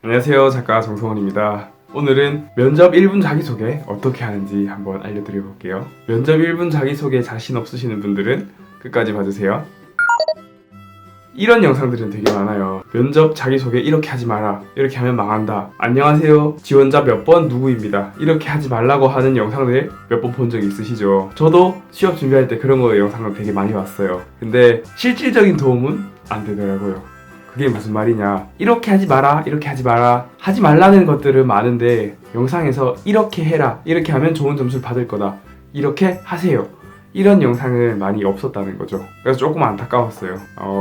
안녕하세요, 작가 정성원입니다. 오늘은 면접 1분 자기소개 어떻게 하는지 한번 알려드려 볼게요. 면접 1분 자기소개 자신 없으시는 분들은 끝까지 봐주세요. 이런 영상들은 되게 많아요. 면접 자기소개 이렇게 하지 마라, 이렇게 하면 망한다, 안녕하세요 지원자 몇 번 누구입니다, 이렇게 하지 말라고 하는 영상들 몇 번 본 적 있으시죠? 저도 취업 준비할 때 그런 거 영상을 되게 많이 봤어요. 근데 실질적인 도움은 안 되더라고요. 그게 무슨 말이냐, 이렇게 하지 마라, 이렇게 하지 마라, 하지 말라는 것들은 많은데 영상에서 이렇게 해라, 이렇게 하면 좋은 점수를 받을 거다, 이렇게 하세요, 이런 영상은 많이 없었다는 거죠. 그래서 조금 안타까웠어요.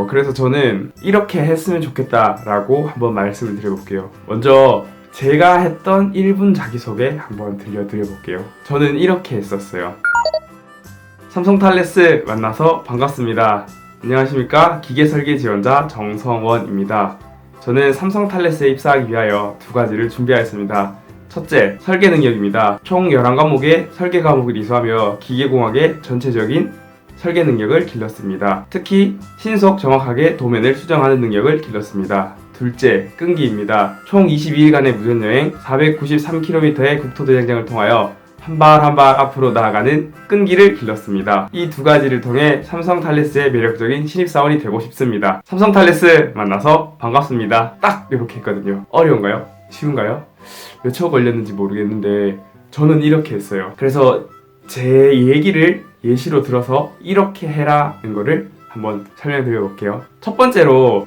그래서 저는 이렇게 했으면 좋겠다라고 한번 말씀을 드려볼게요. 먼저 제가 했던 1분 자기소개 한번 들려드려볼게요. 저는 이렇게 했었어요. 삼성탈레스 만나서 반갑습니다. 안녕하십니까, 기계설계 지원자 정성원입니다. 저는 삼성탈레스에 입사하기 위하여 두 가지를 준비하였습니다. 첫째, 설계 능력입니다. 총 11과목의 설계 과목을 이수하며 기계공학의 전체적인 설계 능력을 길렀습니다. 특히 신속 정확하게 도면을 수정하는 능력을 길렀습니다. 둘째, 끈기입니다. 총 22일간의 무전여행 493km의 국토대장정을 통하여 한 발 한 발 앞으로 나아가는 끈기를 길렀습니다. 이 두 가지를 통해 삼성탈레스의 매력적인 신입사원이 되고 싶습니다. 삼성탈레스 만나서 반갑습니다. 딱 이렇게 했거든요. 어려운가요? 쉬운가요? 몇 초 걸렸는지 모르겠는데 저는 이렇게 했어요. 그래서 제 얘기를 예시로 들어서 이렇게 해라는 거를 한번 설명드려 볼게요. 첫 번째로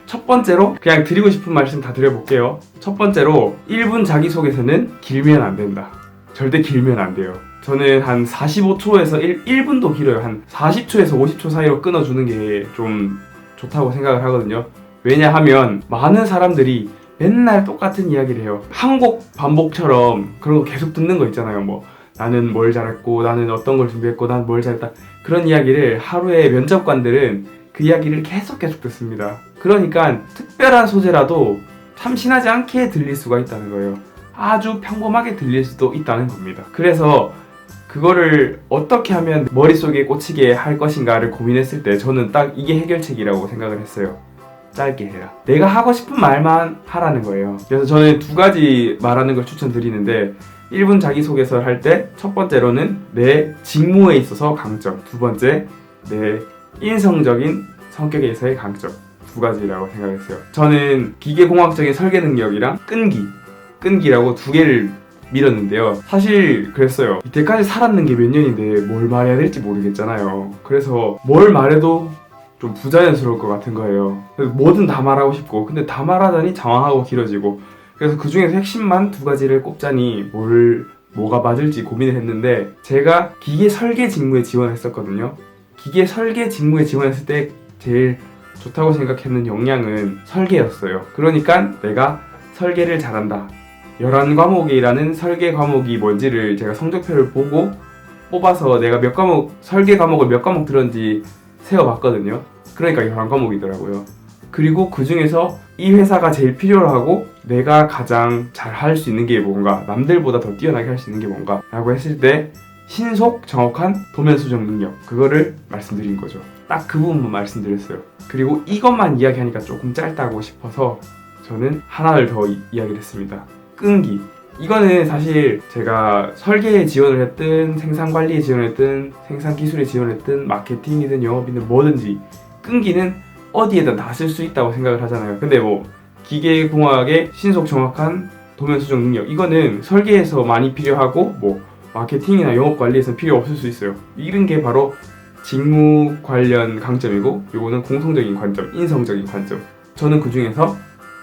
그냥 드리고 싶은 말씀 다 드려볼게요. 첫 번째로 1분 자기소개서는 길면 안 된다. 절대 길면 안 돼요. 저는 한 45초에서 1분도 길어요. 한 40초에서 50초 사이로 끊어주는 게 좀 좋다고 생각을 하거든요. 왜냐하면 많은 사람들이 맨날 똑같은 이야기를 해요. 한곡 반복처럼 그런 거 계속 듣는 거 있잖아요. 뭐 나는 뭘 잘했고, 나는 어떤 걸 준비했고, 난 뭘 잘했다, 그런 이야기를 하루에 면접관들은 그 이야기를 계속 듣습니다. 그러니까 특별한 소재라도 참신하지 않게 들릴 수가 있다는 거예요. 아주 평범하게 들릴 수도 있다는 겁니다. 그래서 그거를 어떻게 하면 머릿속에 꽂히게 할 것인가를 고민했을 때 저는 딱 이게 해결책이라고 생각을 했어요. 짧게 해라. 내가 하고 싶은 말만 하라는 거예요. 그래서 저는 두 가지 말하는 걸 추천드리는데, 1분 자기소개서를 할 때 첫 번째로는 내 직무에 있어서 강점, 두 번째 내 인성적인 성격에서의 강점, 두 가지라고 생각했어요. 저는 기계공학적인 설계 능력이랑 끈기라고 두 개를 밀었는데요. 사실 그랬어요. 이때까지 살았는 게 몇 년인데 뭘 말해야 될지 모르겠잖아요. 그래서 뭘 말해도 좀 부자연스러울 것 같은 거예요. 그래서 뭐든 다 말하고 싶고, 근데 다 말하자니 장황하고 길어지고, 그래서 그 중에서 핵심만 두 가지를 꼽자니 뭐가 맞을지 고민을 했는데, 제가 기계 설계 직무에 지원했었거든요. 기계 설계 직무에 지원했을 때 제일 좋다고 생각했는 역량은 설계였어요. 그러니까 내가 설계를 잘한다, 11과목이라는 설계 과목이 뭔지를 제가 성적표를 보고 뽑아서 내가 설계 과목을 몇 과목 들었는지 세어봤거든요. 그러니까 11과목이더라고요. 그리고 그 중에서 이 회사가 제일 필요로 하고 내가 가장 잘 할 수 있는 게 뭔가, 남들보다 더 뛰어나게 할 수 있는 게 뭔가 라고 했을 때 신속 정확한 도면 수정 능력, 그거를 말씀드린 거죠. 딱 그 부분만 말씀드렸어요. 그리고 이것만 이야기하니까 조금 짧다고 싶어서 저는 하나를 더 이야기를 했습니다. 끈기. 이거는 사실 제가 설계에 지원을 했든 생산관리에 지원을 했든 생산기술에 지원을 했든 마케팅이든 영업이든 뭐든지 끈기는 어디에다 다 쓸 수 있다고 생각을 하잖아요. 근데 뭐 기계공학의 신속 정확한 도면 수정 능력, 이거는 설계에서 많이 필요하고 뭐 마케팅이나 영업관리에서 필요 없을 수 있어요. 이런 게 바로 직무 관련 강점이고, 요거는 공통적인 관점, 인성적인 관점. 저는 그 중에서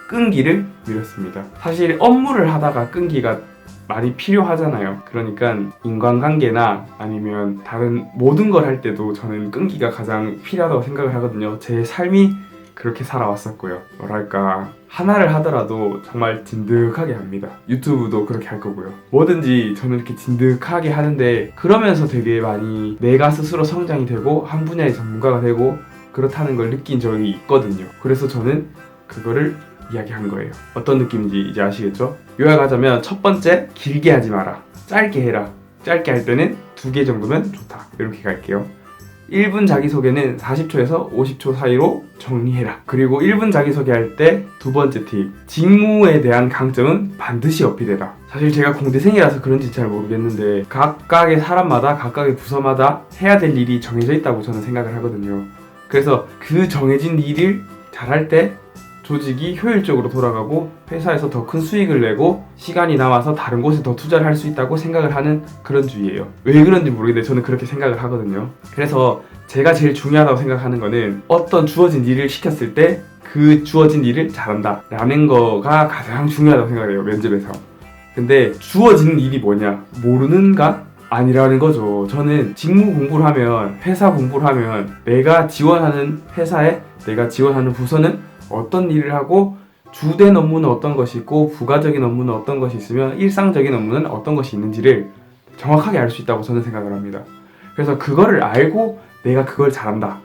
끈기를 밀었습니다. 사실 업무를 하다가 끈기가 많이 필요하잖아요. 그러니까 인간관계나 아니면 다른 모든 걸 할 때도 저는 끈기가 가장 필요하다고 생각을 하거든요. 제 삶이 그렇게 살아왔었고요. 뭐랄까, 하나를 하더라도 정말 진득하게 합니다. 유튜브도 그렇게 할 거고요. 뭐든지 저는 이렇게 진득하게 하는데, 그러면서 되게 많이 내가 스스로 성장이 되고 한 분야의 전문가가 되고 그렇다는 걸 느낀 적이 있거든요. 그래서 저는 그거를 이야기한 거예요. 어떤 느낌인지 이제 아시겠죠? 요약하자면 첫 번째, 길게 하지 마라, 짧게 해라. 짧게 할 때는 2개 정도면 좋다, 이렇게 갈게요. 1분 자기소개는 40초에서 50초 사이로 정리해라. 그리고 1분 자기소개할 때 두 번째 팁, 직무에 대한 강점은 반드시 어필해라. 사실 제가 공대생이라서 그런지 잘 모르겠는데 각각의 사람마다 각각의 부서마다 해야 될 일이 정해져 있다고 저는 생각을 하거든요. 그래서 그 정해진 일을 잘할 때 조직이 효율적으로 돌아가고 회사에서 더 큰 수익을 내고 시간이 남아서 다른 곳에 더 투자를 할 수 있다고 생각을 하는 그런 주의예요. 왜 그런지 모르겠는데 저는 그렇게 생각을 하거든요. 그래서 제가 제일 중요하다고 생각하는 거는 어떤 주어진 일을 시켰을 때 그 주어진 일을 잘한다 라는 거가 가장 중요하다고 생각해요, 면접에서. 근데 주어진 일이 뭐냐? 모르는가? 아니라는 거죠. 저는 직무 공부를 하면, 회사 공부를 하면 내가 지원하는 회사에, 내가 지원하는 부서는 어떤 일을 하고 주된 업무는 어떤 것이 있고 부가적인 업무는 어떤 것이 있으면 일상적인 업무는 어떤 것이 있는지를 정확하게 알 수 있다고 저는 생각을 합니다. 그래서 그거를 알고 내가 그걸 잘한다,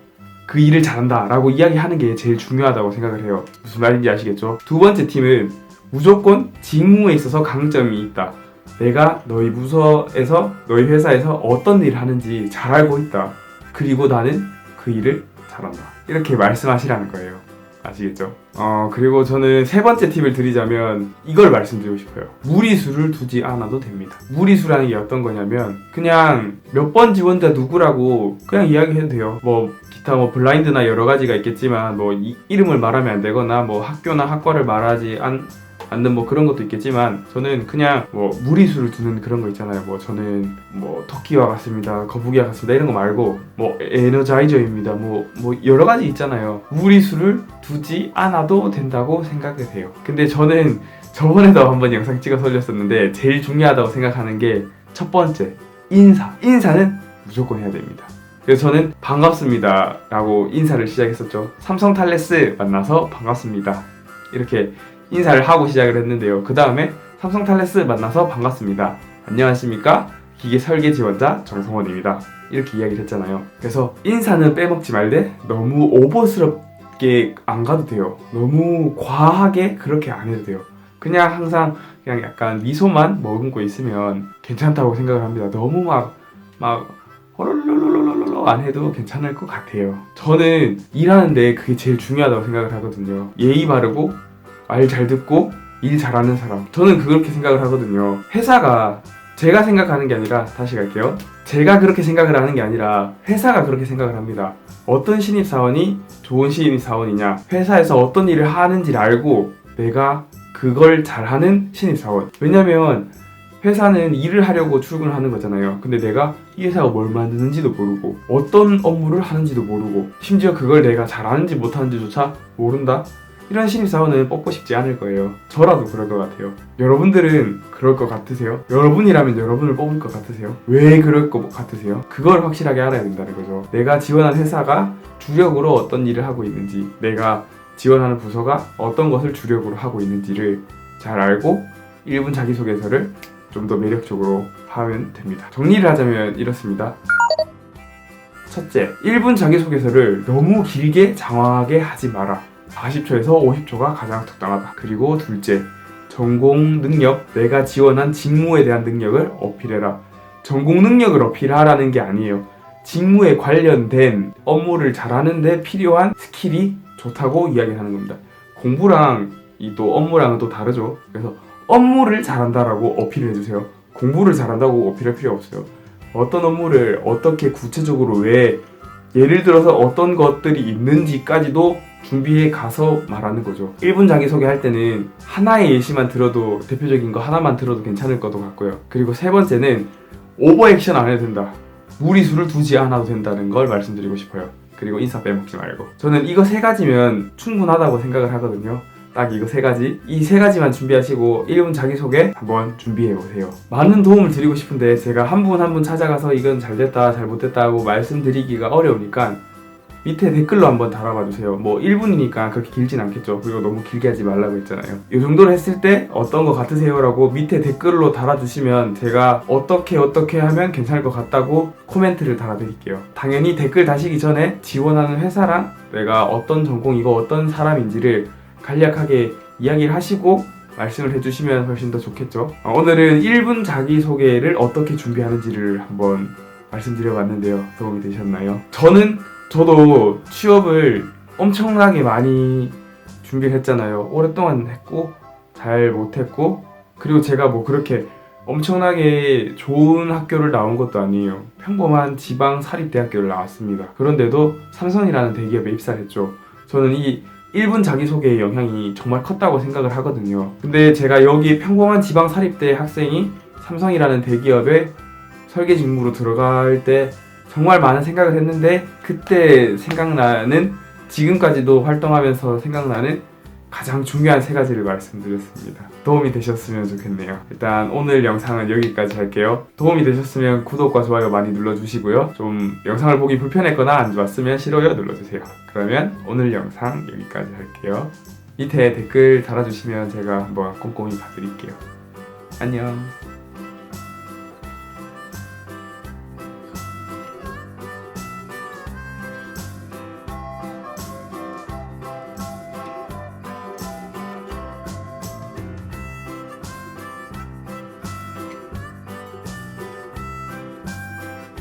그 일을 잘한다 라고 이야기하는 게 제일 중요하다고 생각을 해요. 무슨 말인지 아시겠죠? 두 번째 팁은 무조건 직무에 있어서 강점이 있다. 내가 너희 부서에서, 너희 회사에서 어떤 일을 하는지 잘 알고 있다. 그리고 나는 그 일을 잘한다. 이렇게 말씀하시라는 거예요. 아시겠죠? 그리고 저는 세 번째 팁을 드리자면 이걸 말씀드리고 싶어요. 무리수를 두지 않아도 됩니다. 무리수라는 게 어떤 거냐면 그냥 몇 번 지원자 누구라고 그냥 이야기해도 돼요. 뭐 기타 뭐 블라인드나 여러 가지가 있겠지만 뭐 이름을 말하면 안 되거나 뭐 학교나 학과를 말하지 않는 뭐 그런 것도 있겠지만 저는 그냥 뭐 무리수를 두는 그런 거 있잖아요. 뭐 저는 뭐 토끼와 같습니다, 거북이와 같습니다 이런 거 말고 뭐 에너자이저입니다 뭐 여러 가지 있잖아요. 무리수를 두지 않아도 된다고 생각을 해요. 근데 저는 저번에도 한번 영상 찍어서 올렸었는데 제일 중요하다고 생각하는 게 첫 번째, 인사는 무조건 해야 됩니다. 그래서 저는 반갑습니다 라고 인사를 시작했었죠. 삼성탈레스 만나서 반갑습니다 이렇게 인사를 하고 시작을 했는데요. 그 다음에 삼성탈레스 만나서 반갑습니다, 안녕하십니까, 기계 설계 지원자 정성원입니다 이렇게 이야기를 했잖아요. 그래서 인사는 빼먹지 말되 너무 오버스럽게 안 가도 돼요. 너무 과하게 그렇게 안 해도 돼요. 그냥 항상 그냥 약간 미소만 머금고 있으면 괜찮다고 생각을 합니다. 너무 막 허롤롤롤롤롤 안 해도 괜찮을 것 같아요. 저는 일하는데 그게 제일 중요하다고 생각을 하거든요. 예의 바르고 말 잘 듣고 일 잘하는 사람. 저는 그렇게 생각을 하거든요. 회사가 제가 생각하는 게 아니라, 다시 갈게요. 제가 그렇게 생각을 하는 게 아니라 회사가 그렇게 생각을 합니다. 어떤 신입사원이 좋은 신입사원이냐, 회사에서 어떤 일을 하는지를 알고 내가 그걸 잘하는 신입사원. 왜냐면 회사는 일을 하려고 출근을 하는 거잖아요. 근데 내가 이 회사가 뭘 만드는지도 모르고 어떤 업무를 하는지도 모르고 심지어 그걸 내가 잘하는지 못하는지조차 모른다? 이런 신입사원은 뽑고 싶지 않을 거예요. 저라도 그럴 것 같아요. 여러분들은 그럴 것 같으세요? 여러분이라면 여러분을 뽑을 것 같으세요? 왜 그럴 것 같으세요? 그걸 확실하게 알아야 된다는 거죠. 내가 지원한 회사가 주력으로 어떤 일을 하고 있는지, 내가 지원하는 부서가 어떤 것을 주력으로 하고 있는지를 잘 알고 1분 자기소개서를 좀 더 매력적으로 하면 됩니다. 정리를 하자면 이렇습니다. 첫째, 1분 자기소개서를 너무 길게 장황하게 하지 마라. 40초에서 50초가 가장 적당하다. 그리고 둘째, 전공 능력, 내가 지원한 직무에 대한 능력을 어필해라. 전공 능력을 어필하라는 게 아니에요. 직무에 관련된 업무를 잘하는 데 필요한 스킬이 좋다고 이야기하는 겁니다. 공부랑 이 또 업무랑은 또 다르죠. 그래서 업무를 잘한다라고 어필을 해주세요. 공부를 잘한다고 어필할 필요 없어요. 어떤 업무를 어떻게 구체적으로 왜, 예를 들어서 어떤 것들이 있는지까지도 준비해 가서 말하는 거죠. 1분 자기소개할 때는 하나의 예시만 들어도, 대표적인 거 하나만 들어도 괜찮을 것도 같고요. 그리고 세 번째는 오버액션 안 해도 된다. 무리수를 두지 않아도 된다는 걸 말씀드리고 싶어요. 그리고 인사 빼먹지 말고. 저는 이거 세 가지면 충분하다고 생각을 하거든요. 딱 이거 세 가지, 이 세 가지만 준비하시고 1분 자기소개 한번 준비해보세요. 많은 도움을 드리고 싶은데 제가 한 분 한 분 찾아가서 이건 잘됐다 잘못됐다 하고 말씀드리기가 어려우니까 밑에 댓글로 한번 달아봐주세요. 뭐 1분이니까 그렇게 길진 않겠죠. 그리고 너무 길게 하지 말라고 했잖아요. 이 정도로 했을 때 어떤 거 같으세요? 라고 밑에 댓글로 달아주시면 제가 어떻게 하면 괜찮을 것 같다고 코멘트를 달아드릴게요. 당연히 댓글 다시기 전에 지원하는 회사랑 내가 어떤 전공이고 어떤 사람인지를 간략하게 이야기를 하시고 말씀을 해주시면 훨씬 더 좋겠죠. 오늘은 1분 자기소개를 어떻게 준비하는지를 한번 말씀드려봤는데요. 도움이 되셨나요? 저도 취업을 엄청나게 많이 준비를 했잖아요. 오랫동안 했고 잘 못했고, 그리고 제가 뭐 그렇게 엄청나게 좋은 학교를 나온 것도 아니에요. 평범한 지방 사립대학교를 나왔습니다. 그런데도 삼성이라는 대기업에 입사를 했죠. 저는 이 1분 자기소개의 영향이 정말 컸다고 생각을 하거든요. 근데 제가 여기 평범한 지방 사립대 학생이 삼성이라는 대기업에 설계 직무로 들어갈 때 정말 많은 생각을 했는데, 그때 생각나는, 지금까지도 활동하면서 생각나는 가장 중요한 3가지를 말씀드렸습니다. 도움이 되셨으면 좋겠네요. 일단 오늘 영상은 여기까지 할게요. 도움이 되셨으면 구독과 좋아요 많이 눌러주시고요. 좀 영상을 보기 불편했거나 안 좋았으면 싫어요 눌러주세요. 그러면 오늘 영상 여기까지 할게요. 밑에 댓글 달아주시면 제가 한번 꼼꼼히 봐드릴게요. 안녕.